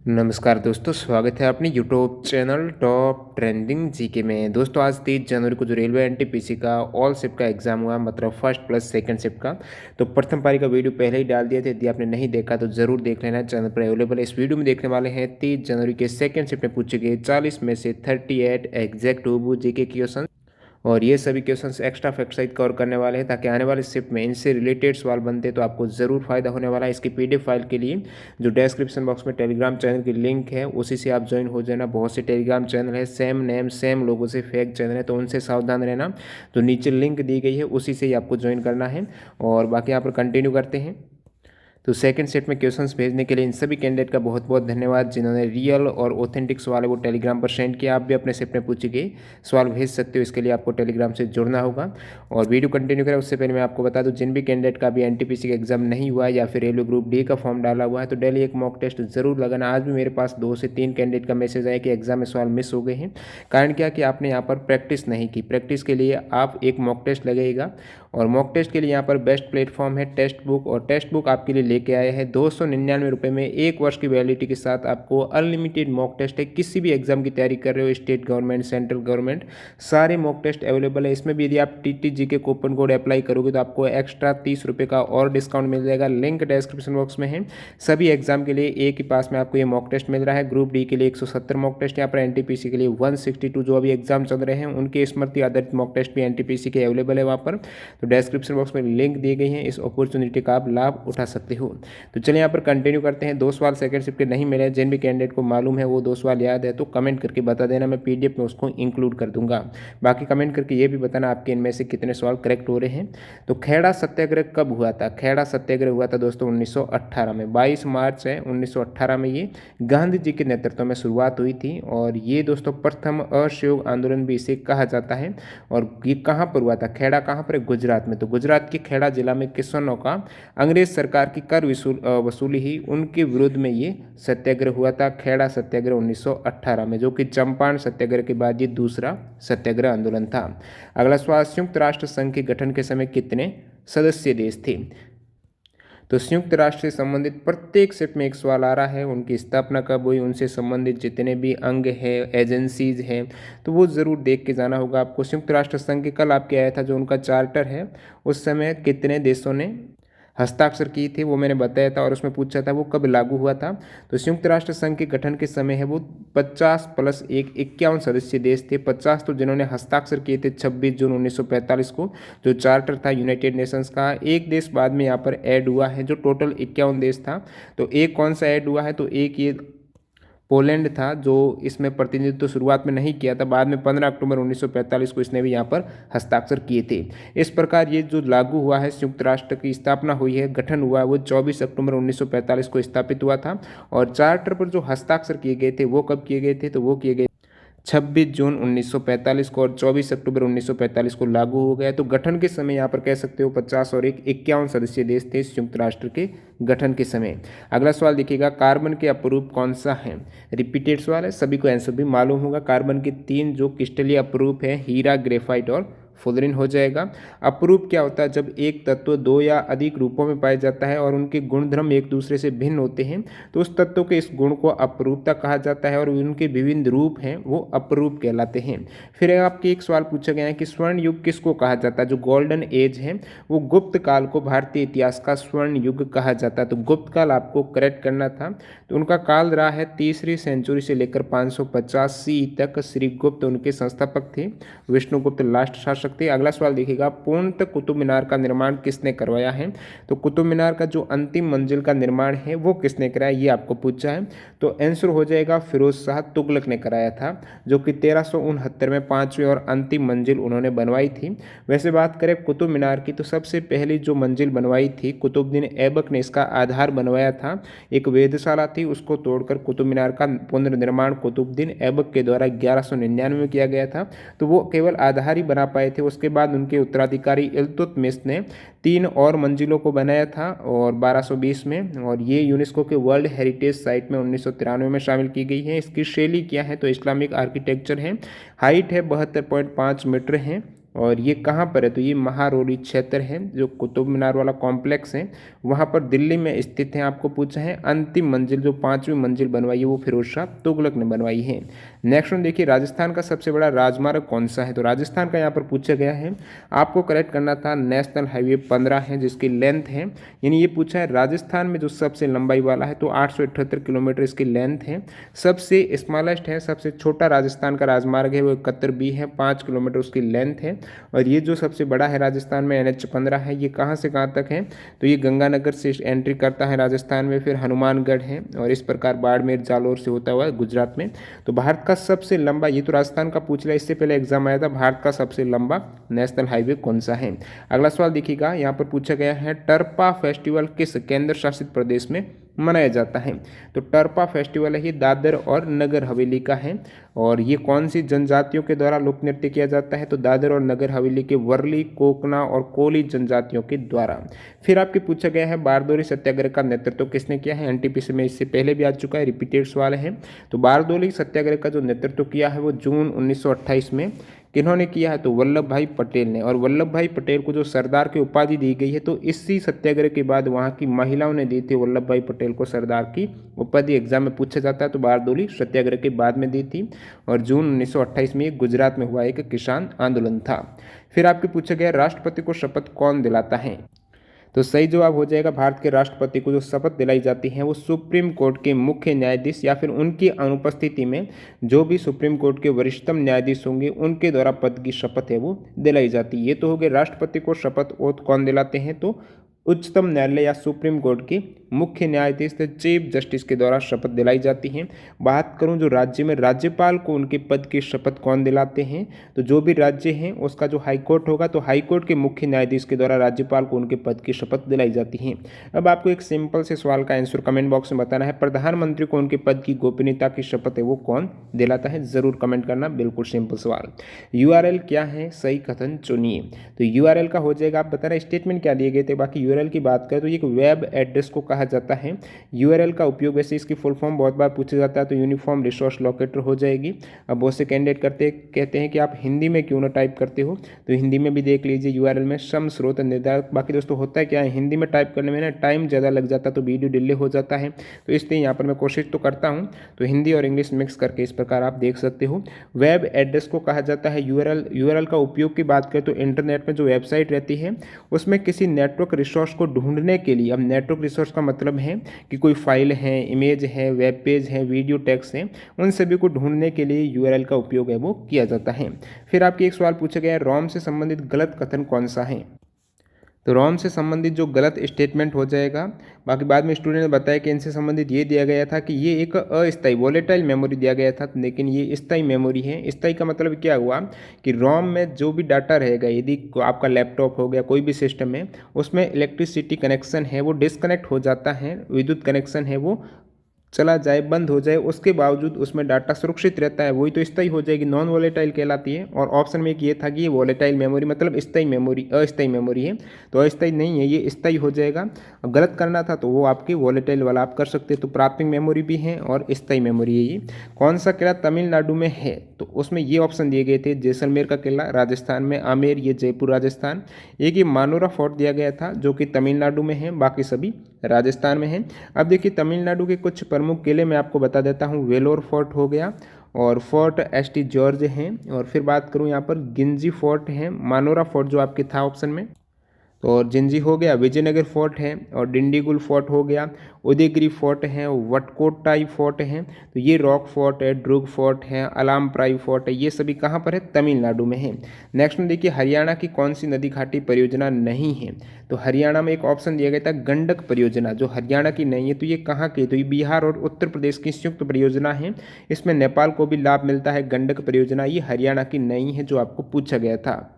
नमस्कार दोस्तों, स्वागत है अपने YouTube channel top trending GK में। दोस्तों आज 30 जनवरी को जो रेलवे एनटीपीसी का ऑल शिफ्ट का एग्जाम हुआ, मतलब फर्स्ट प्लस सेकंड शिफ्ट का, तो प्रथम पारी का वीडियो पहले ही डाल दिया था। यदि आपने नहीं देखा तो जरूर देख लेना, चैनल पर अवेलेबल है। इस वीडियो में देखने वाले हैं 30 जनवरी के सेकंड शिफ्ट में पूछे गए 40 में से 38 एग्जैक्ट हुबहू जीके क्वेश्चन, और ये सभी क्वेश्चंस एक्स्ट्रा फैक्ट सहित कवर करने वाले हैं ताकि आने वाले शिफ्ट में इनसे रिलेटेड सवाल बनते तो आपको ज़रूर फायदा होने वाला है। इसकी पीडीएफ फाइल के लिए जो डिस्क्रिप्शन बॉक्स में टेलीग्राम चैनल की लिंक है उसी से आप ज्वाइन हो जाना। बहुत से टेलीग्राम चैनल है सेम नेम सेम लोगों से फेक चैनल है, तो उनसे सावधान रहना। तो नीचे लिंक दी गई है उसी से ही आपको ज्वाइन करना है। और बाकी यहाँ पर कंटिन्यू करते हैं। तो सेकंड सेट में क्वेश्चंस भेजने के लिए इन सभी कैंडिडेट का बहुत बहुत धन्यवाद जिन्होंने रियल और ऑथेंटिक सवाल है वो टेलीग्राम पर सेंड किया। आप भी अपने सेट में पूछे गए सवाल भेज सकते हो, इसके लिए आपको टेलीग्राम से जुड़ना होगा। और वीडियो कंटिन्यू करें उससे पहले मैं आपको बता दूं, जिन भी कैंडिडेट का भी एनटीपीसी का एग्जाम नहीं हुआ है या फिर रेलवे ग्रुप डी का फॉर्म डाला हुआ है तो डेली एक मॉक टेस्ट जरूर लगाना। आज भी मेरे पास 2 से 3 कैंडिडेट का मैसेज आया कि एग्जाम में सवाल मिस हो गए हैं। कारण क्या कि आपने यहाँ पर प्रैक्टिस नहीं की। प्रैक्टिस के लिए आप एक मॉक टेस्ट लगेगा, और मॉक टेस्ट के लिए यहाँ पर बेस्ट प्लेटफॉर्म है टेस्ट बुक। और टेस्ट बुक आपके लिए लेके आए हैं 299 रुपये में 1 वर्ष की वैलिडिटी के साथ। आपको अनलिमिटेड मॉक टेस्ट है। किसी भी एग्जाम की तैयारी कर रहे हो, स्टेट गवर्नमेंट सेंट्रल गवर्नमेंट, सारे मॉक टेस्ट अवेलेबल है। इसमें भी यदि आप टीटीजी के कूपन कोड अप्लाई करोगे तो आपको एक्स्ट्रा 30 रुपये का और डिस्काउंट मिल जाएगा। लिंक डिस्क्रिप्शन बॉक्स में है। सभी एग्जाम के लिए एक ही पास में आपको ये मॉक टेस्ट मिल रहा है। ग्रुप डी के लिए 170 मॉक टेस्ट, यहाँ पर एनटीपीसी के लिए 162 जो अभी एग्जाम चल रहे हैं उनके स्मृति आधारित मॉक टेस्ट भी एनटीपीसी के अवेलेबल है वहाँ पर। तो डिस्क्रिप्शन बॉक्स में लिंक दी गई है, इस अपॉर्चुनिटी का आप लाभ उठा सकते हो। तो चलिए यहाँ पर कंटिन्यू करते हैं। 2 सवाल सेकंड शिफ्ट के नहीं मिले, जिन भी कैंडिडेट को मालूम है वो 2 सवाल याद है तो कमेंट करके बता देना, मैं पीडीएफ में उसको इंक्लूड कर दूंगा। बाकी कमेंट करके ये भी बताना आपके इनमें से कितने सवाल करेक्ट हो रहे हैं। तो खेड़ा सत्याग्रह कब हुआ था? खेड़ा सत्याग्रह हुआ था दोस्तों 1918 में। 22 मार्च है 1918 में ये गांधी जी के नेतृत्व में शुरुआत हुई थी। और ये दोस्तों प्रथम असहयोग आंदोलन भी इसे कहा जाता है। और ये कहाँ पर हुआ था? खेड़ा कहाँ पर है? गुजरात में। तो गुजरात के खेड़ा जिला में किसानों का अंग्रेज सरकार की कर वसूली ही उनके विरोध में ये सत्याग्रह हुआ था। खेड़ा सत्याग्रह 1918 में, जो कि चंपारण सत्याग्रह के बाद ये दूसरा सत्याग्रह आंदोलन था। अगला सवाल, संयुक्त राष्ट्र संघ के गठन के समय कितने सदस्य देश थे? तो संयुक्त राष्ट्र से संबंधित प्रत्येक सेट में एक सवाल आ रहा है। उनकी स्थापना कब हुई, उनसे संबंधित जितने भी अंग है, एजेंसीज हैं, तो वो ज़रूर देख के जाना होगा आपको। संयुक्त राष्ट्र संघ के कल आपके आया था जो उनका चार्टर है, उस समय कितने देशों ने हस्ताक्षर किए थे वो मैंने बताया था। और उसमें पूछा था वो कब लागू हुआ था। तो संयुक्त राष्ट्र संघ के गठन के समय है वो 50 + 1 51 सदस्य देश थे। 50 तो जिन्होंने हस्ताक्षर किए थे 26 जून 1945 को, जो चार्टर था यूनाइटेड नेशंस का। एक देश बाद में यहाँ पर ऐड हुआ है, जो टोटल 51 देश था। तो एक कौन सा ऐड हुआ है? तो एक ये पोलैंड था जो इसमें प्रतिनिधित्व तो शुरुआत में नहीं किया था, बाद में 15 अक्टूबर 1945 को इसने भी यहाँ पर हस्ताक्षर किए थे। इस प्रकार ये जो लागू हुआ है, संयुक्त राष्ट्र की स्थापना हुई है, गठन हुआ है, वो 24 अक्टूबर 1945 को स्थापित हुआ था। और चार्टर पर जो हस्ताक्षर किए गए थे वो कब किए गए थे? तो वो किए गए 26 जून 1945 को, और 24 अक्टूबर 1945 को लागू हो गया। तो गठन के समय यहाँ पर कह सकते हो 50 और 1 51 सदस्य देश थे संयुक्त राष्ट्र के गठन के समय। अगला सवाल देखिएगा, कार्बन के अपरूप कौन सा है? रिपीटेड सवाल है, सभी को आंसर भी मालूम होगा। कार्बन के 3 जो क्रिस्टलीय अपरूप है, हीरा, ग्रेफाइट और फुलरिन हो जाएगा। अपरूप क्या होता है? जब एक तत्व 2 या अधिक रूपों में पाया जाता है और उनके गुणधर्म एक दूसरे से भिन्न होते हैं तो उस तत्व के इस गुण को अपरूपता कहा जाता है, और उनके विभिन्न रूप हैं वो अपरूप कहलाते हैं। फिर आपके एक सवाल पूछा गया है कि स्वर्ण युग किसको कहा जाता है? जो गोल्डन एज है वो गुप्त काल को भारतीय इतिहास का स्वर्ण युग कहा जाता है। तो गुप्त काल आपको करेक्ट करना था। तो उनका काल रहा है 3री सेंचुरी से लेकर 550 सी तक। श्री गुप्त उनके संस्थापक थे, विष्णुगुप्त लास्ट शासक थे। अगला सवाल देखिएगा, पूर्णतः कुतुब मीनार का निर्माण किसने करवाया है? तो कुतुब मीनार का जो अंतिम मंजिल का निर्माण है वो किसने कराया, ये आपको पूछा है। तो आंसर हो जाएगा फिरोज शाह तुगलक ने कराया था, जो कि 1369 में 5वीं और अंतिम मंजिल उन्होंने बनवाई थी। वैसे बात करें कुतुब मीनार की, तो सबसे पहली जो मंजिल बनवाई थी कुतुबुद्दीन ऐबक ने इसका आधार बनवाया था। एक वेधशाला थी, उसको तोड़कर कुतुब मीनार का पुनर्निर्माण कुतुबुद्दीन ऐबक के द्वारा 1199 में किया गया था। तो वो केवल आधार ही बना पाए थे। उसके बाद उनके उत्तराधिकारी इल्तुतमिश ने 3 और मंजिलों को बनाया था और 1220 में, और ये यूनेस्को के वर्ल्ड हेरिटेज साइट में 1993 में शामिल की गई है। इसकी शैली क्या है? तो इस्लामिक आर्किटेक्चर है। हाइट है 72.5 मीटर है। और ये कहाँ पर है, तो ये महारोली क्षेत्र है, जो कुतुब मीनार वाला कॉम्प्लेक्स है वहाँ पर दिल्ली में स्थित है। आपको पूछा है अंतिम मंजिल जो 5वीं मंजिल बनवाई है वो फिरोज शाह तुगलक ने बनवाई है। नेक्स्ट वन देखिए, राजस्थान का सबसे बड़ा राजमार्ग कौन सा है, तो राजस्थान का यहाँ पर पूछा गया है। आपको करेक्ट करना था नेशनल हाईवे 15 है जिसकी लेंथ है, यानी ये पूछा है राजस्थान में जो सबसे लंबाई वाला है तो 878 किलोमीटर इसकी लेंथ है। सबसे स्मॉलेस्ट है, सबसे छोटा राजस्थान का राजमार्ग है वो 71B है, 5 किलोमीटर उसकी लेंथ है। और ये जो सबसे बड़ा है राजस्थान में NH15 है, ये कहाँ से कहाँ तक है, तो ये गंगानगर से एंट्री करता है राजस्थान में, फिर हनुमानगढ़ है और इस प्रकार बाड़मेर जालोर से होता हुआ गुजरात में। तो भारत का सबसे लंबा, ये तो राजस्थान का पूछ लिया, इससे पहले एग्जाम आया था, भारत का सबसे लंबा नेशनल हाईवे कौन सा है। अगला सवाल देखिएगा, यहाँ पर पूछा गया है टर्पा फेस्टिवल किस केंद्र शासित प्रदेश में मनाया जाता है, तो टर्पा फेस्टिवल है ये दादर और नगर हवेली का है। और ये कौन सी जनजातियों के द्वारा लोक नृत्य किया जाता है, तो दादर और नगर हवेली के वर्ली, कोकना और कोली जनजातियों के द्वारा। फिर आपके पूछा गया है बारदोली सत्याग्रह का नेतृत्व किसने किया है, एनटीपीसी में इससे पहले भी आ चुका है, रिपीटेड सवाल है। तो बारदोली सत्याग्रह का जो नेतृत्व किया है वो जून 1928 में किन्होंने किया है, तो वल्लभ भाई पटेल ने। और वल्लभ भाई पटेल को जो सरदार की उपाधि दी गई है तो इसी सत्याग्रह के बाद वहाँ की महिलाओं ने दी थी वल्लभ भाई पटेल को सरदार की उपाधि, एग्जाम में पूछा जाता है, तो बारदोली सत्याग्रह के बाद में दी थी। और जून 1928 में गुजरात में हुआ एक किसान आंदोलन था। फिर आपके पूछा गया राष्ट्रपति को शपथ कौन दिलाता है, तो सही जवाब हो जाएगा भारत के राष्ट्रपति को जो शपथ दिलाई जाती है वो सुप्रीम कोर्ट के मुख्य न्यायाधीश या फिर उनकी अनुपस्थिति में जो भी सुप्रीम कोर्ट के वरिष्ठतम न्यायाधीश होंगे उनके द्वारा पद की शपथ है वो दिलाई जाती है। ये तो हो गए राष्ट्रपति को शपथ ओथ कौन दिलाते हैं, तो उच्चतम न्यायालय या सुप्रीम कोर्ट के मुख्य न्यायाधीश से चीफ जस्टिस के द्वारा शपथ दिलाई जाती है। बात करूं जो राज्य में राज्यपाल को उनके पद की शपथ कौन दिलाते हैं, तो जो भी राज्य है उसका जो हाईकोर्ट होगा तो हाईकोर्ट के मुख्य न्यायाधीश के द्वारा राज्यपाल को उनके पद की शपथ दिलाई जाती है। अब आपको एक सिंपल से सवाल का आंसर कमेंट बॉक्स में बताना है, प्रधानमंत्री को उनके पद की गोपनीयता की शपथ है वो कौन दिलाता है, जरूर कमेंट करना, बिल्कुल सिंपल सवाल। URL क्या है, सही कथन चुनिए, तो URL का हो जाएगा, आप बता रहे स्टेटमेंट क्या दिए गए थे। बाकी URL की बात करें तो ये एक वेब एड्रेस को कहा जाता है। URL का उपयोग, वैसे इसकी फुल फॉर्म बहुत बार पूछा जाता है, तो यूनिफॉर्म रिसोर्स लोकेटर हो जाएगी। अब बहुत से कैंडिडेट कहते हैं कि आप हिंदी में क्यों ना टाइप करते हो, तो हिंदी में भी देख लीजिए URL में सम स्रोत निर्धारक। बाकी दोस्तों होता है क्या है, हिंदी में टाइप करने में ना टाइम ज़्यादा लग जाता है तो वीडियो डिले हो जाता है, तो इसलिए यहाँ पर मैं कोशिश तो करता हूँ, तो हिंदी और इंग्लिश मिक्स करके इस प्रकार आप देख सकते हो। वेब एड्रेस को कहा जाता है URL का उपयोग की बात करें तो इंटरनेट में जो वेबसाइट रहती है उसमें किसी नेटवर्क रिसोर्स को ढूंढने के लिए, अब नेटवर्क रिसोर्स का मतलब है कि कोई फाइल है, इमेज है, वेब पेज है, वीडियो टेक्स्ट है, उन सभी को ढूंढने के लिए URL का उपयोग है वो किया जाता है। फिर आपके एक सवाल पूछा गया है रोम से संबंधित गलत कथन कौन सा है, तो रोम से संबंधित जो गलत स्टेटमेंट हो जाएगा। बाकी बाद में स्टूडेंट ने बताया कि इनसे संबंधित ये दिया गया था कि ये एक अस्थायी वोलेटाइल मेमोरी दिया गया था, लेकिन ये स्थायी मेमोरी है। स्थायी का मतलब क्या हुआ कि रोम में जो भी डाटा रहेगा, यदि आपका लैपटॉप हो गया कोई भी सिस्टम है उसमें इलेक्ट्रिसिटी कनेक्शन है वो डिस्कनेक्ट हो जाता है, विद्युत कनेक्शन है वो चला जाए, बंद हो जाए, उसके बावजूद उसमें डाटा सुरक्षित रहता है, वही तो स्थायी हो जाएगी, नॉन वोलेटाइल कहलाती है। और ऑप्शन में एक ये था कि ये वोलेटाइल मेमोरी मतलब स्थायी मेमोरी, अस्थायी मेमोरी है, तो अस्थायी नहीं है, ये स्थायी हो जाएगा। गलत करना था तो वो आपकी वोलेटाइल वाला आप कर सकते, तो प्राथमिक मेमोरी भी है और स्थायी मेमोरी है। ये कौन सा किला तमिलनाडु में है, तो उसमें ये ऑप्शन दिए गए थे, जैसलमेर का किला राजस्थान में, आमेर ये जयपुर राजस्थान, एक ये मानोरा फोर्ट दिया गया था जो कि तमिलनाडु में है, बाकी सभी राजस्थान में है। अब देखिए तमिलनाडु के कुछ प्रमुख किले मैं आपको बता देता हूँ, वेलोर फोर्ट हो गया और फोर्ट ST जॉर्ज हैं, और फिर बात करूँ यहाँ पर गिंजी फोर्ट है, मानोरा फोर्ट जो आपके था ऑप्शन में, तो और जिंजी हो गया, विजयनगर फोर्ट है, और डिंडीगुल फोर्ट हो गया, उदयगिरी फोर्ट है, वटकोटाई फोर्ट है, तो ये रॉक फोर्ट है, ड्रुग फोर्ट है, अलामप्राई फोर्ट है, ये सभी कहाँ पर है, तमिलनाडु में है। नेक्स्ट में देखिए हरियाणा की कौन सी नदी घाटी परियोजना नहीं है, तो हरियाणा में एक ऑप्शन दिया गया था गंडक परियोजना, जो हरियाणा की नहीं है, तो ये कहाँ की, तो ये बिहार और उत्तर प्रदेश की संयुक्त परियोजना है, इसमें नेपाल को भी लाभ मिलता है। गंडक परियोजना ये हरियाणा की नहीं है, जो आपको पूछा गया था।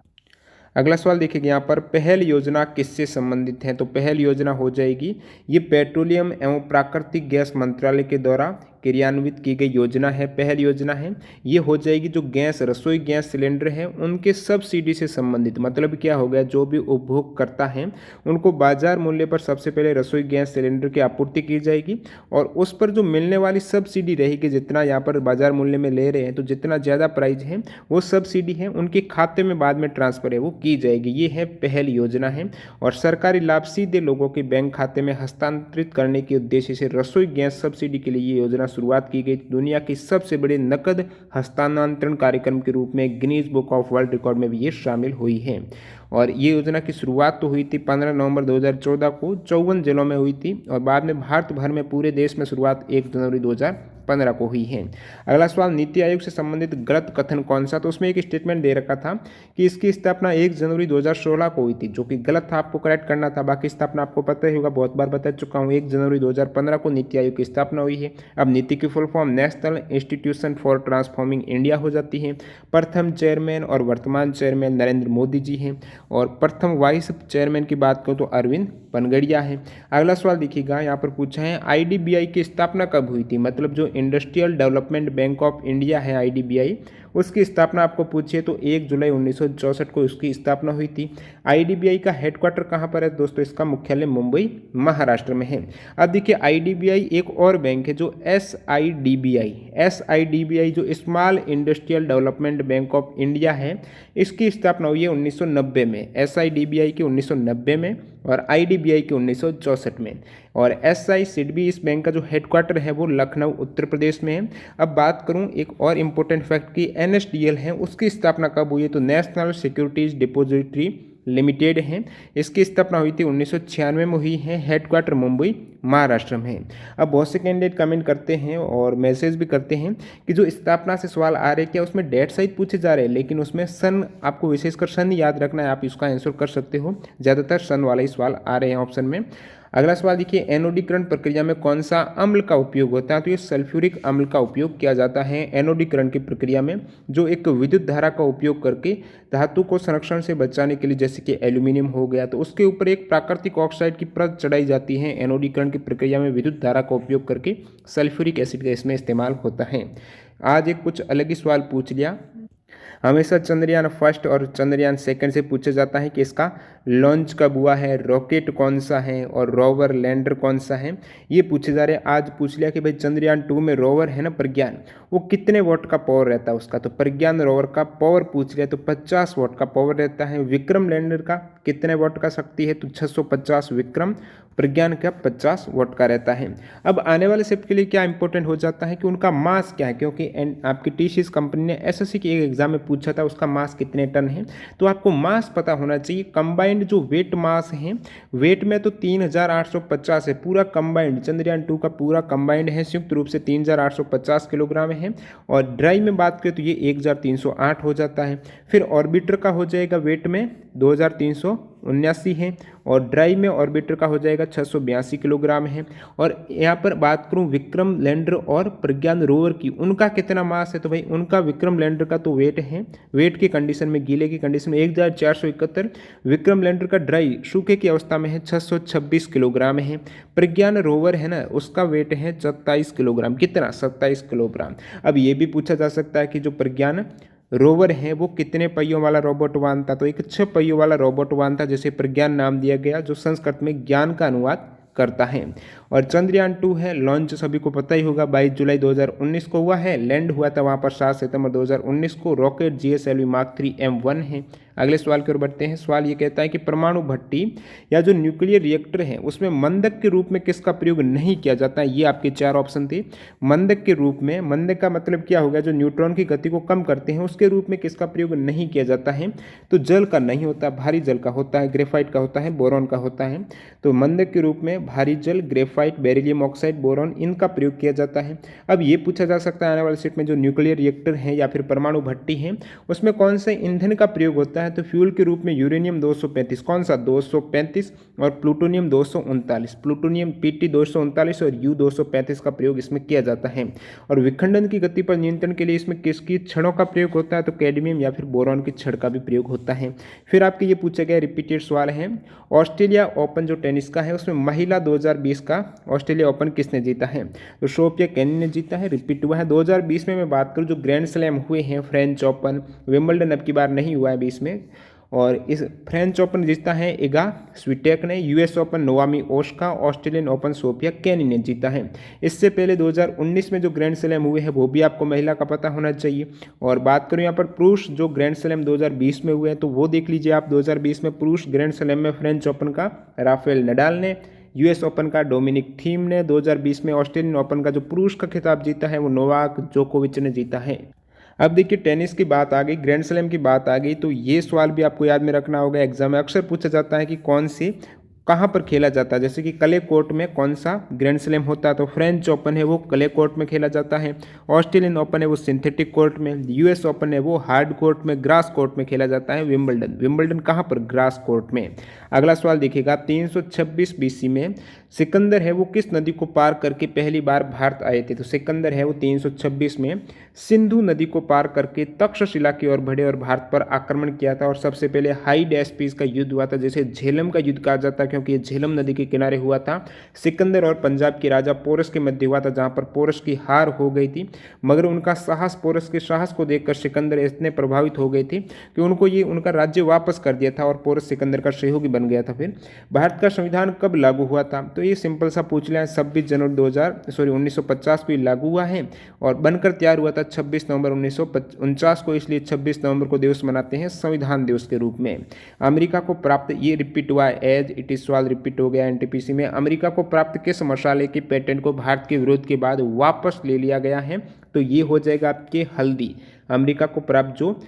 अगला सवाल देखिए यहाँ पर पहल योजना किससे संबंधित है, तो पहल योजना हो जाएगी ये पेट्रोलियम एवं प्राकृतिक गैस मंत्रालय के द्वारा क्रियान्वित की गई योजना है, पहल योजना है। ये हो जाएगी जो गैस, रसोई गैस सिलेंडर है उनके सब्सिडी से संबंधित। मतलब क्या हो गया, जो भी उपभोग करता है उनको बाजार मूल्य पर सबसे पहले रसोई गैस सिलेंडर की आपूर्ति की जाएगी और उस पर जो मिलने वाली सब्सिडी रहेगी, जितना यहाँ पर बाजार मूल्य में ले रहे हैं तो जितना ज़्यादा प्राइस है वो सब्सिडी है उनके खाते में बाद में ट्रांसफर है वो की जाएगी। ये है पहल योजना है और सरकारी लाभ सीधे लोगों के बैंक खाते में हस्तांतरित करने के उद्देश्य से रसोई गैस सब्सिडी के लिए ये योजना शुरुआत की गई। दुनिया की सबसे बड़े नकद हस्तांतरण कार्यक्रम के रूप में Guinness book of world record में भी ये शामिल हुई है। और ये योजना की शुरुआत तो हुई थी 15 नवंबर 2014 को 54 जिलों में हुई थी और बाद में भारत भर में पूरे देश में शुरुआत 1 जनवरी 2015 को हुई है। अगला सवाल, नीति आयोग से संबंधित गलत कथन कौन सा? तो उसमें एक स्टेटमेंट दे रखा था कि इसकी स्थापना 1 जनवरी 2016 को हुई थी, जो कि गलत था, आपको करेक्ट करना था। बाकी स्थापना आपको पता ही होगा, बहुत बार बता चुका हूँ। 1 जनवरी 2015 को नीति आयोग की स्थापना हुई है। अब नीति की full form national institution for transforming India हो जाती है। प्रथम चेयरमैन और वर्तमान चेयरमैन नरेंद्र मोदी जी हैं और प्रथम वाइस चेयरमैन की बात करूँ तो अरविंद पनगड़िया है। अगला सवाल देखिएगा, यहाँ पर पूछा है आईडीबीआई की स्थापना कब हुई थी? मतलब जो industrial development bank of India है आईडीबीआई, उसकी स्थापना आपको पूछिए तो 1 जुलाई 1964 को उसकी स्थापना हुई थी। आईडीबीआई का हेडक्वार्टर कहाँ पर है दोस्तों? इसका मुख्यालय मुंबई महाराष्ट्र में है। अब देखिए आईडीबीआई एक और बैंक है जो एसआईडीबीआई जो small industrial development bank of India है, इसकी स्थापना हुई है 1990 में। एसआईडीबीआई की 1990 में और आईडीबीआई की 1964 में। और एसआई सिडबी इस बैंक का जो हेडक्वार्टर है वो लखनऊ उत्तर प्रदेश में है। अब बात करूं एक और इम्पोर्टेंट फैक्ट की, एनएसडीएल है उसकी स्थापना कब हुई है? तो नेशनल सिक्योरिटीज डिपोजिटरी लिमिटेड है, इसकी स्थापना हुई थी 1996 में हुई है। हेडक्वार्टर मुंबई महाराष्ट्र में है। अब बहुत से कैंडिडेट कमेंट करते हैं और मैसेज भी करते हैं कि जो स्थापना से सवाल आ रहे हैं क्या उसमें डेट सहित पूछे जा रहे हैं, लेकिन उसमें सन, आपको विशेषकर सन याद रखना है, आप इसका आंसर कर सकते हो। ज़्यादातर सन वाले ही सवाल आ रहे हैं ऑप्शन में। अगला सवाल देखिए, एनोडीकरण प्रक्रिया में कौन सा अम्ल का उपयोग होता है? तो ये सल्फ्यूरिक अम्ल का उपयोग किया जाता है एनोडीकरण की प्रक्रिया में, जो एक विद्युत धारा का उपयोग करके धातु को संरक्षण से बचाने के लिए, जैसे कि एल्यूमिनियम हो गया, तो उसके ऊपर एक प्राकृतिक ऑक्साइड की परत चढ़ाई जाती है। एनोडीकरण की प्रक्रिया में विद्युत धारा का उपयोग करके सल्फ्यूरिक एसिड का इसमें इस्तेमाल होता है। आज एक कुछ अलग ही सवाल पूछ लिया। हमेशा चंद्रयान फर्स्ट और चंद्रयान सेकंड से पूछा जाता है कि इसका लॉन्च कब हुआ है, रॉकेट कौन सा है और रोवर लैंडर कौन सा है, ये पूछे जा रहे हैं। आज पूछ लिया कि भाई चंद्रयान 2 में रोवर है ना प्रज्ञान, वो कितने वॉट का पावर रहता है उसका? तो प्रज्ञान रोवर का पावर पूछ लिया तो 50 वॉट का पावर रहता है। विक्रम लैंडर का कितने वॉट का शक्ति है? तो 650 विक्रम, प्रज्ञान का 50 वॉट का रहता है। अब आने वाले शिफ्ट के लिए क्या इंपॉर्टेंट हो जाता है कि उनका मास क्या है, क्योंकि आपकी टीसीएस कंपनी ने एसएससी के एक एग्जाम में पूछा था उसका मास कितने टन है, तो आपको मास पता होना चाहिए। कंबाइंड जो वेट मास है, वेट में तो 3850 है पूरा कंबाइंड, चंद्रयान 2 का पूरा कंबाइंड है संयुक्त रूप से 3850 किलोग्राम है। और ड्राई में बात करें तो ये 1308 हो जाता है। फिर ऑर्बिटर का हो जाएगा वेट में 2379 है और ड्राई में ऑर्बिटर का हो जाएगा 682 किलोग्राम है। और यहाँ पर बात करूँ विक्रम लैंडर और प्रज्ञान रोवर की, उनका कितना मास है? तो भाई उनका विक्रम लैंडर का तो वेट है, वेट की कंडीशन में, गीले की कंडीशन में 1471, विक्रम लैंडर का ड्राई सूखे की अवस्था में है 626 किलोग्राम है। प्रज्ञान रोवर है ना, उसका वेट है 27 किलोग्राम, कितना? 27 किलोग्राम। अब ये भी पूछा जा सकता है कि जो प्रज्ञान रोवर है वो कितने पहियों वाला रोबोट वाहन था? तो एक 6 पहियों वाला रोबोट वाहन था, जैसे प्रज्ञान नाम दिया गया, जो संस्कृत में ज्ञान का अनुवाद करता है। और चंद्रयान 2 है, लॉन्च सभी को पता ही होगा 22 जुलाई 2019 को हुआ है, लैंड हुआ था वहाँ पर 7 सितंबर 2019 को। रॉकेट GSLV मार्क 3 M1 है। अगले सवाल की ओर बढ़ते हैं। सवाल ये कहता है कि परमाणु भट्टी या जो न्यूक्लियर रिएक्टर है उसमें मंदक के रूप में किसका प्रयोग नहीं किया जाता है? ये आपके 4 ऑप्शन थे। मंदक के रूप में, मंदक का मतलब क्या होगा? जो न्यूट्रॉन की गति को कम करते हैं, उसके रूप में किसका प्रयोग नहीं किया जाता है? तो जल का नहीं होता, भारी जल का होता है, ग्रेफाइट का होता है, बोरॉन का होता है। तो मंदक के रूप में भारी जल, ग्रेफाइट, बेरिलियम ऑक्साइड, बोरॉन, इनका प्रयोग किया जाता है। अब ये पूछा जा सकता है आने वाले सेट में, जो न्यूक्लियर रिएक्टर है या फिर परमाणु भट्टी है उसमें कौन से ईंधन का प्रयोग होता है? तो फ्यूल के रूप में यूरेनियम 235, कौन सा? 235, और प्लूटोनियम 239, प्लूटोनियम PT 239 और U235 का प्रयोग इसमें किया जाता है। और विखंडन की गति पर नियंत्रण के लिए इसमें किसकी छड़ों का प्रयोग होता है? तो कैडमियम या फिर बोरॉन की छड़ का भी प्रयोग होता है। फिर आपके ये पूछा गया रिपीटेड सवाल है, ऑस्ट्रेलिया ओपन जो टेनिस का है उसमें महिला 2020 का ऑस्ट्रेलिया ओपन किसने जीता है? तो सोफिया केनी ने जीता है, रिपीट हुआ है। 2020 में मैं बात करूँ जो ग्रैंड स्लैम हुए हैं, फ्रेंच ओपन, विंबलडन अब की बार नहीं हुआ है 20 में, और इस फ्रेंच ओपन जीता है इगा स्विटेक ने, US open नोवामी Oska, Australian open Sophia केनी ने जीता है। इससे पहले 2019 में जो ग्रैंड स्लैम हुए हैं वो भी आपको महिला का पता होना चाहिए। और बात करूँ यहाँ पर पुरुष जो ग्रैंड स्लैम 2020 में हुए हैं तो वो देख लीजिए आप। 2020 में पुरुष ग्रैंड स्लैम में फ्रेंच ओपन का राफेल नडाल ने, यूएस ओपन का डोमिनिक थीम ने, 2020 में ऑस्ट्रेलियन ओपन का जो पुरुष का खिताब जीता है वो नोवाक जोकोविच ने जीता है। अब देखिए टेनिस की बात आ गई, ग्रैंड स्लैम की बात आ गई, तो ये सवाल भी आपको याद में रखना होगा। एग्जाम में अक्सर पूछा जाता है कि कौन सी कहाँ पर खेला जाता है, जैसे कि क्ले कोर्ट में कौन सा ग्रैंड स्लैम होता है, तो फ्रेंच ओपन है वो क्ले कोर्ट में खेला जाता है, ऑस्ट्रेलियन ओपन है वो सिंथेटिक कोर्ट में, यूएस ओपन है वो हार्ड कोर्ट में, ग्रास कोर्ट में खेला जाता है, विंबलडन कहाँ पर, ग्रास कोर्ट में। अगला सवाल देखिएगा, 326 बीसी में सिकंदर है वो किस नदी को पार करके पहली बार भारत आए थे? तो सिकंदर है वो 326 में सिंधु नदी को पार करके तक्षशिला की ओर बढ़े और भारत पर आक्रमण किया था। और सबसे पहले हाइड एस्पीस का युद्ध हुआ था, जिसे झेलम का युद्ध कहा जाता है क्योंकि ये झेलम नदी के किनारे हुआ था। सिकंदर और पंजाब के राजा पोरस के मध्य हुआ था, जहां पर पोरस की हार हो गई थी, मगर उनका साहस, पोरस के साहस को देखकर सिकंदर इतने प्रभावित हो गए थे कि उनको ये उनका राज्य वापस कर दिया था और पोरस सिकंदर का सहयोगी बन गया था। फिर भारत का संविधान कब लागू हुआ था? तो ये सिंपल सा पूछ लिया, 26 जनवरी 1950 को लागू हुआ है और बनकर तैयार हुआ था 26 नवंबर 1949 को, इसलिए 26 नवंबर को दिवस मनाते हैं संविधान दिवस के रूप में। अमेरिका को प्राप्त, ये रिपीट हुआ है, एज इट इज सवाल रिपीट हो गया एनटीपीसी में। अमेरिका को प्राप्त किस मसाले के पेटेंट को भारत के विरोध के बाद वापस ले लिया गया है? तो ये हो जाएगा आपके हल्दी। अमेरिका को प्राप्त जो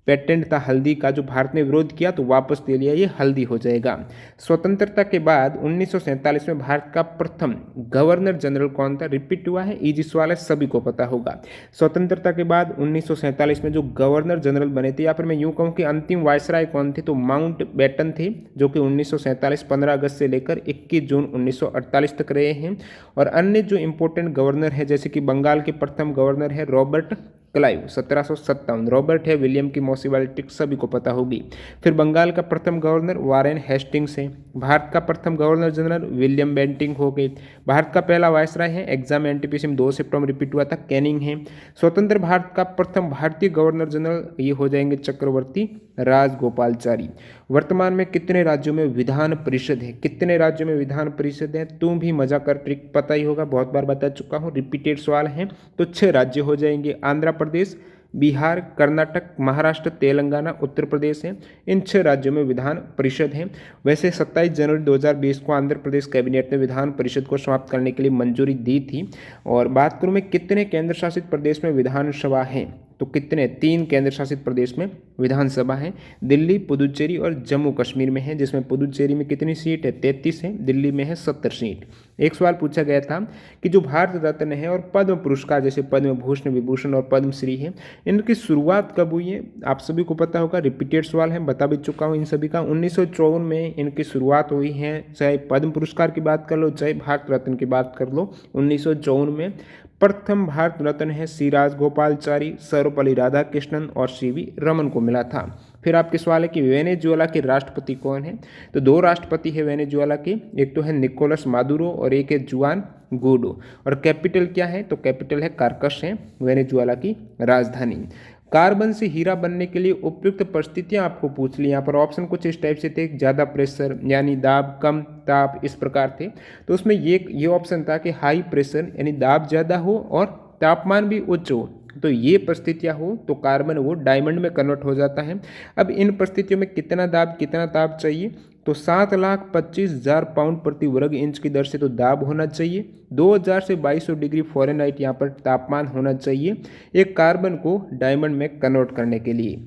पेटेंट था हल्दी का, जो भारत ने विरोध किया तो वापस ले लिया, ये हल्दी हो जाएगा। स्वतंत्रता के बाद 1947 में भारत का प्रथम गवर्नर जनरल कौन था? रिपीट हुआ है, इजी सवाल है, सभी को पता होगा। स्वतंत्रता के बाद 1947 में जो गवर्नर जनरल बने थे, या फिर मैं यूं कहूं कि अंतिम वायसराय कौन थे, तो माउंट बैटन थे, जो कि 1947 15 अगस्त से लेकर 21 जून 1948 तक रहे हैं। और अन्य जो इंपॉर्टेंट गवर्नर है, जैसे कि बंगाल के प्रथम गवर्नर है रॉबर्ट क्लाइव 1757, रॉबर्ट है, विलियम की मौसी वाली टिक सभी को पता होगी। फिर बंगाल का प्रथम गवर्नर वारेन हेस्टिंग्स है। भारत का प्रथम गवर्नर जनरल विलियम बेंटिंग हो गए। भारत का पहला वायसराय है, एग्जाम एनटीपीसी में 2 सितंबर रिपीट हुआ था, कैनिंग है। स्वतंत्र भारत का प्रथम भारतीय गवर्नर जनरल ये हो जाएंगे चक्रवर्ती राजगोपालचारी। वर्तमान में कितने राज्यों में विधान परिषद है? कितने राज्यों में विधान परिषद है? तुम भी मजा कर, ट्रिक पता ही होगा, बहुत बार बता चुका हूँ, रिपीटेड सवाल है। तो 6 राज्य हो जाएंगे, आंध्र प्रदेश, बिहार, कर्नाटक, महाराष्ट्र, तेलंगाना, उत्तर प्रदेश है। इन 6 राज्यों में विधान परिषद है। वैसे 27 जनवरी 2020 को आंध्र प्रदेश कैबिनेट ने विधान परिषद को समाप्त करने के लिए मंजूरी दी थी। और बात करूं मैं कितने केंद्र शासित प्रदेश में विधानसभा है, तो कितने? 3 केंद्र शासित प्रदेश में विधानसभा है, दिल्ली, पुदुचेरी और जम्मू कश्मीर में है, जिसमें पुदुचेरी में कितनी सीट है? 33 है, दिल्ली में है 70 सीट। एक सवाल पूछा गया था कि जो भारत रत्न है और पद्म पुरस्कार जैसे पद्म भूषण, विभूषण और पद्मश्री है, इनकी शुरुआत कब हुई है? आप सभी को पता होगा, रिपीटेड सवाल है, बता भी चुका हूँ इन सभी का। 1954 में इनकी शुरुआत हुई है। चाहे पद्म पुरस्कार की बात कर लो, चाहे भारत रत्न की बात कर लो, 1954 में प्रथम भारत रत्न है सी राजगोपालचारी, सर्वपल्ली राधाकृष्णन और सीवी रमन को मिला था। फिर आपके सवाल है कि वेनेजुएला के राष्ट्रपति कौन है? तो 2 राष्ट्रपति है वेनेजुएला के, एक तो है निकोलस मादुरो और एक है जुआन गुडो। और कैपिटल क्या है? तो कैपिटल है कारकस है, वेनेजुएला की राजधानी। कार्बन से हीरा बनने के लिए उपयुक्त परिस्थितियां आपको पूछ ली। यहाँ पर ऑप्शन कुछ इस टाइप से थे, ज़्यादा प्रेशर यानी दाब, कम ताप, इस प्रकार थे। तो उसमें ये ऑप्शन था कि हाई प्रेशर यानी दाब ज़्यादा हो और तापमान भी उच्च हो, तो ये परिस्थितियां हो तो कार्बन वो डायमंड में कन्वर्ट हो जाता है। अब इन परिस्थितियों में कितना दाब, कितना ताप चाहिए? तो 7,25,000 पाउंड प्रति वर्ग इंच की दर से तो दाब होना चाहिए, 2000 से 2200 डिग्री फ़ारेनहाइट यहाँ पर तापमान होना चाहिए एक कार्बन को डायमंड में कन्वर्ट करने के लिए।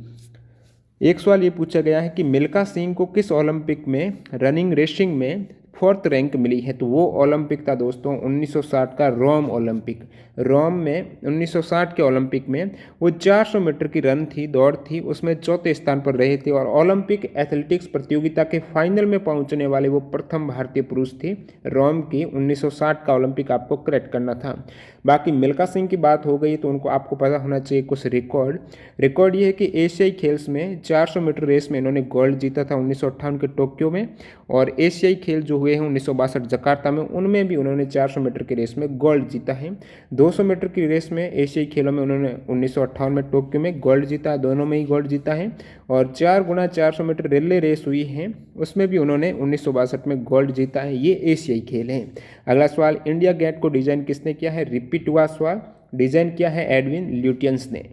एक सवाल ये पूछा गया है कि मिल्खा सिंह को किस ओलंपिक में रनिंग रेसिंग में 4th रैंक मिली है? तो वो ओलंपिक था दोस्तों 1960 का रोम ओलंपिक। रोम में 1960 के ओलंपिक में वो 400 मीटर की रन थी, दौड़ थी, उसमें 4थे स्थान पर रहे थे और ओलंपिक एथलेटिक्स प्रतियोगिता के फाइनल में पहुंचने वाले वो प्रथम भारतीय पुरुष थे। रोम की 1960 का ओलंपिक आपको करेक्ट करना था। बाकी मिल्खा सिंह की बात हो गई तो उनको आपको पता होना चाहिए कुछ रिकॉर्ड ये है कि एशियाई खेल्स में 400 मीटर रेस में इन्होंने गोल्ड जीता था 1958 के टोक्यो में। और एशियाई खेल जो हुए हैं 1962 जकार्ता में, उनमें भी उन्होंने 400 मीटर की रेस में गोल्ड जीता है। 200 मीटर की रेस में एशियाई खेलों में उन्होंने 1958 में टोक्यो में गोल्ड जीता, दोनों में ही गोल्ड जीता है। और 4x400 मीटर रिले रेस हुई है, उसमें भी उन्होंने 1962 में गोल्ड जीता है। ये एशियाई खेल हैं। अगला सवाल, इंडिया गेट को डिजाइन किसने किया है? रिपीट हुआ सवाल, डिजाइन किया है एडविन ल्यूटियंस ने।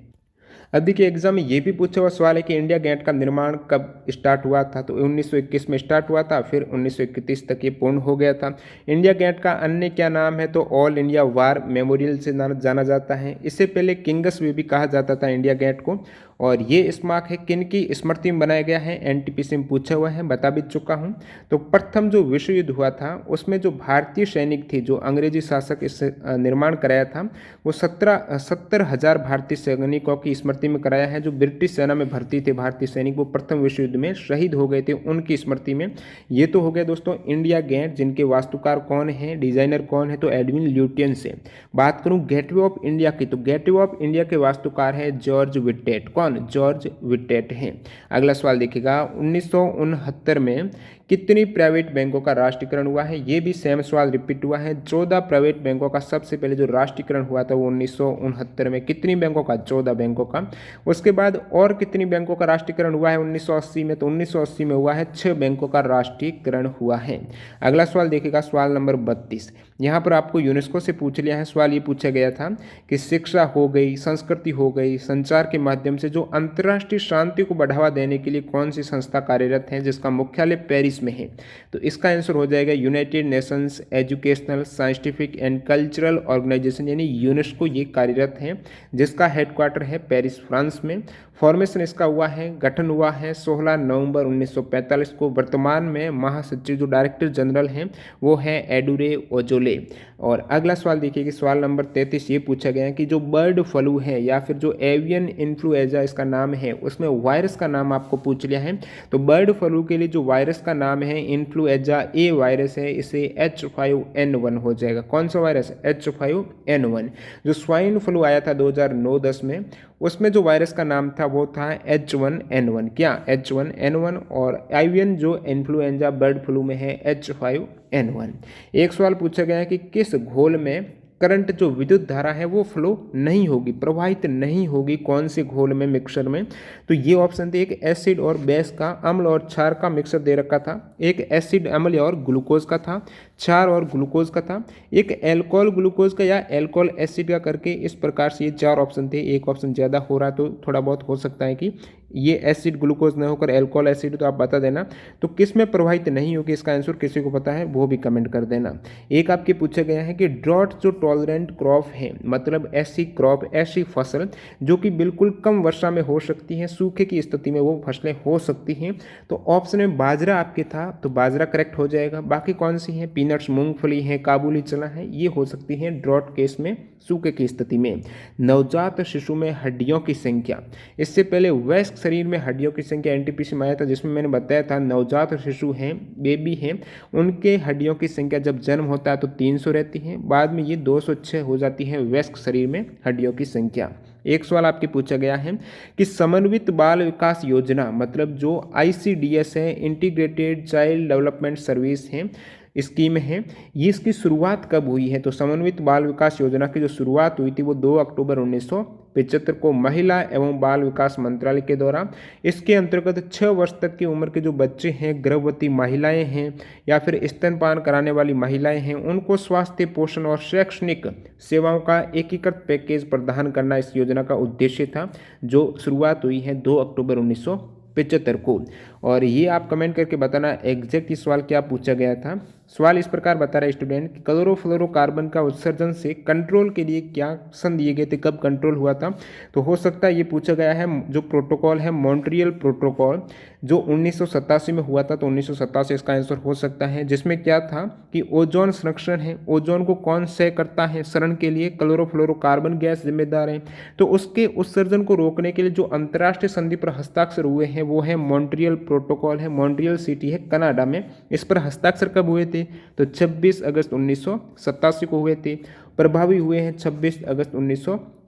अब देखिए एग्जाम में ये भी पूछा हुआ सवाल है कि इंडिया गेट का निर्माण कब स्टार्ट हुआ था, तो 1921 में स्टार्ट हुआ था, फिर 1931 तक ये पूर्ण हो गया था। इंडिया गेट का अन्य क्या नाम है, तो ऑल इंडिया वार मेमोरियल से जाना जाता है। इससे पहले किंग्स वे भी कहा जाता था इंडिया गेट को। और ये स्मारक है किन की स्मृति में बनाया गया है, एनटीपीसी में पूछा हुआ है, बता भी चुका हूँ। तो प्रथम जो विश्व युद्ध हुआ था उसमें जो भारतीय सैनिक थे, जो अंग्रेजी शासक इससे निर्माण कराया था, वो 70,000 भारतीय सैनिकों की स्मृति में कराया है। जो ब्रिटिश सेना में भर्ती थे भारतीय सैनिक, वो प्रथम विश्व युद्ध में शहीद हो गए थे, उनकी स्मृति में। ये तो हो गया दोस्तों इंडिया गेट, जिनके वास्तुकार कौन है, डिजाइनर कौन है, तो एडविन ल्यूटियंस है। बात करूं गेटवे ऑफ इंडिया की, तो गेटवे ऑफ इंडिया के वास्तुकार है जॉर्ज विटेट। कौन? जॉर्ज विटेट हैं। अगला सवाल देखिएगा, 1969 में कितनी प्राइवेट बैंकों का राष्ट्रीयकरण हुआ है? ये भी सेम सवाल रिपीट हुआ है। 14 प्राइवेट बैंकों का सबसे पहले जो राष्ट्रीयकरण हुआ था वो 1969 में। कितनी बैंकों का? 14 बैंकों का। उसके बाद और कितनी बैंकों का राष्ट्रीयकरण हुआ है 1980 में? तो 1980 में हुआ है 6 बैंकों का राष्ट्रीयकरण हुआ है। अगला सवाल देखिएगा, सवाल नंबर 32। यहाँ पर आपको यूनेस्को से पूछ लिया है। सवाल ये पूछा गया था कि शिक्षा हो गई, संस्कृति हो गई, संचार के माध्यम से जो अंतर्राष्ट्रीय शांति को बढ़ावा देने के लिए कौन सी संस्था कार्यरत है, जिसका मुख्यालय पेरिस में है? तो इसका आंसर हो जाएगा United Nations Educational Scientific and Cultural Organization, यानी यूनेस्को। ये कार्यरत है, जिसका हेडक्वार्टर है पेरिस फ्रांस में। फॉर्मेशन इसका हुआ है, गठन हुआ है 16 नवंबर 1945 को। वर्तमान में महासचिव जो डायरेक्टर जनरल हैं वो है एडुरे ओजोले। और अगला सवाल देखिए कि सवाल नंबर 33 ये पूछा गया है कि जो बर्ड फ्लू है या फिर जो एवियन इन्फ्लुएंजा इसका नाम है, उसमें वायरस का नाम आपको पूछ लिया है। तो बर्ड फ्लू के लिए जो वायरस का नाम है इन्फ्लुएंजा ए वायरस है, इसे H5N1 हो जाएगा। कौन सा वायरस? H5N1। जो स्वाइन फ्लू आया था 2009-10 में, उसमें जो वायरस का नाम था वो था H1N1। क्या? H1N1। और एवियन जो इन्फ्लुएंजा बर्ड फ्लू में है H5N1। एक सवाल पूछा गया है कि किस घोल में करंट जो विद्युत धारा है वो फ्लो नहीं होगी, प्रवाहित नहीं होगी, कौन से घोल में, मिक्सर में? तो ये ऑप्शन थे, एक एसिड और बेस का, अम्ल और क्षार का मिक्सर दे रखा था, एक एसिड अम्ल और ग्लूकोज का था, क्षार और ग्लूकोज का था, एक एल्कोहल ग्लूकोज का या एल्कोहल एसिड का करके। इस प्रकार से ये 4 ऑप्शन थे। एक ऑप्शन ज़्यादा हो रहा है तो थोड़ा बहुत हो सकता है कि ये एसिड ग्लूकोज न होकर एल्कोहल एसिड, तो आप बता देना। तो किस में प्रवाहित नहीं होगी, इसका आंसर किसी को पता है वो भी कमेंट कर देना। एक आपके पूछा गया है कि ड्रॉट जो टॉलरेंट क्रॉप है, मतलब ऐसी क्रॉप, ऐसी फसल जो कि बिल्कुल कम वर्षा में हो सकती है, सूखे की स्थिति में वो फसलें हो सकती हैं। तो ऑप्शन में बाजरा आपके था, तो बाजरा करेक्ट हो जाएगा। बाकी कौन सी है? पीनट्स, मूंगफली है, काबुली चना है, ये हो सकती हैं ड्रॉट केस में, सूखे की स्थिति में। नवजात शिशु में हड्डियों की संख्या, इससे पहले वयस्क शरीर में हड्डियों की संख्या एनटीपीसी में आया था, जिसमें मैंने बताया था नवजात शिशु हैं, बेबी हैं, उनके हड्डियों की संख्या जब जन्म होता है तो 300 रहती है, बाद में ये 206 हो जाती है वयस्क शरीर में हड्डियों की संख्या। एक सवाल आपके पूछा गया है कि समन्वित बाल विकास योजना, मतलब जो ICDS है, इंटीग्रेटेड चाइल्ड डेवलपमेंट सर्विस है, स्कीम है, ये इसकी शुरुआत कब हुई है? तो समन्वित बाल विकास योजना की जो शुरुआत हुई थी वो 2 अक्टूबर 1975 को महिला एवं बाल विकास मंत्रालय के द्वारा। इसके अंतर्गत 6 वर्ष तक की उम्र के जो बच्चे हैं, गर्भवती महिलाएं हैं या फिर स्तनपान कराने वाली महिलाएं हैं, उनको स्वास्थ्य, पोषण और शैक्षणिक सेवाओं का एकीकृत पैकेज प्रदान करना इस योजना का उद्देश्य था, जो शुरुआत हुई है 2 अक्टूबर 1975 को। और ये आप कमेंट करके बताना एग्जैक्ट इस सवाल क्या पूछा गया था। सवाल इस प्रकार बता रहा है स्टूडेंट कि क्लोरोफ्लोरोकार्बन का उत्सर्जन से कंट्रोल के लिए क्या एक्शन दिए गए थे, कब कंट्रोल हुआ था? तो हो सकता है ये पूछा गया है जो प्रोटोकॉल है मॉन्ट्रियल प्रोटोकॉल, जो 1987 में हुआ था, तो 1987 इसका आंसर हो सकता है। जिसमें क्या था कि ओजोन संरक्षण है, ओजोन को कौन से करता है शरण के लिए? क्लोरोफ्लोरोकार्बन गैस जिम्मेदार है। तो उसके उत्सर्जन को रोकने के लिए जो अंतर्राष्ट्रीय संधि पर हस्ताक्षर हुए हैं वो है मॉन्ट्रियल प्रोटोकॉल है। मॉन्ट्रियल सिटी है कनाडा में। इस पर हस्ताक्षर कब हुए थे? तो 26 अगस्त 1987 को हुए थे। प्रभावी हुए हैं 26 अगस्त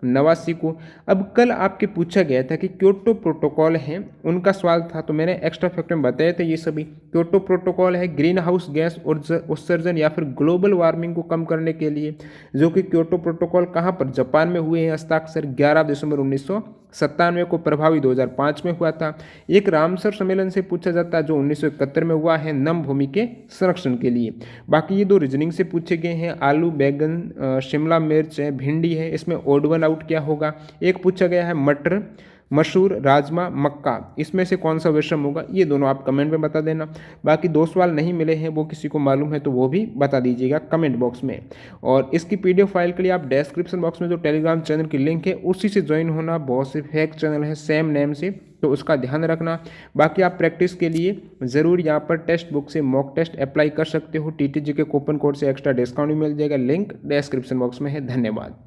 89 को। अब कल आपके पूछा गया था कि क्योटो प्रोटोकॉल है, उनका सवाल था, तो मैंने एक्स्ट्रा फैक्ट में बताए थे ये सभी। क्योटो प्रोटोकॉल है ग्रीन हाउस गैस उत्सर्जन या फिर ग्लोबल वार्मिंग को कम करने के लिए, जो कि क्योटो प्रोटोकॉल कहाँ पर, जापान में हुए हैं हस्ताक्षर 11 दिसंबर 1997 को, प्रभावी 2005 में हुआ था। एक रामसर सम्मेलन से पूछा जाता है जो 1971 में हुआ है, नम भूमि के संरक्षण के लिए। बाकी ये 2 रीजनिंग से पूछे गए हैं, आलू, बैगन, शिमला मिर्च है, भिंडी है, इसमें ओड वन आउट क्या होगा। एक पूछा गया है मटर, मसूर, राजमा, मक्का, इसमें से कौन सा विषम होगा। ये दोनों आप कमेंट में बता देना। बाकी 2 सवाल नहीं मिले हैं, वो किसी को मालूम है तो वो भी बता दीजिएगा कमेंट बॉक्स में। और इसकी पीडीएफ फाइल के लिए आप डिस्क्रिप्शन बॉक्स में जो टेलीग्राम चैनल की लिंक है उसी से ज्वाइन होना। बहुत से फेक चैनल है सेम नेम से, तो उसका ध्यान रखना। बाकी आप प्रैक्टिस के लिए ज़रूर यहाँ पर टेक्स्ट बुक से मॉक टेस्ट अप्लाई कर सकते हो। टीटीजी के कूपन कोड से एक्स्ट्रा डिस्काउंट भी मिल जाएगा, लिंक डिस्क्रिप्शन बॉक्स में है। धन्यवाद।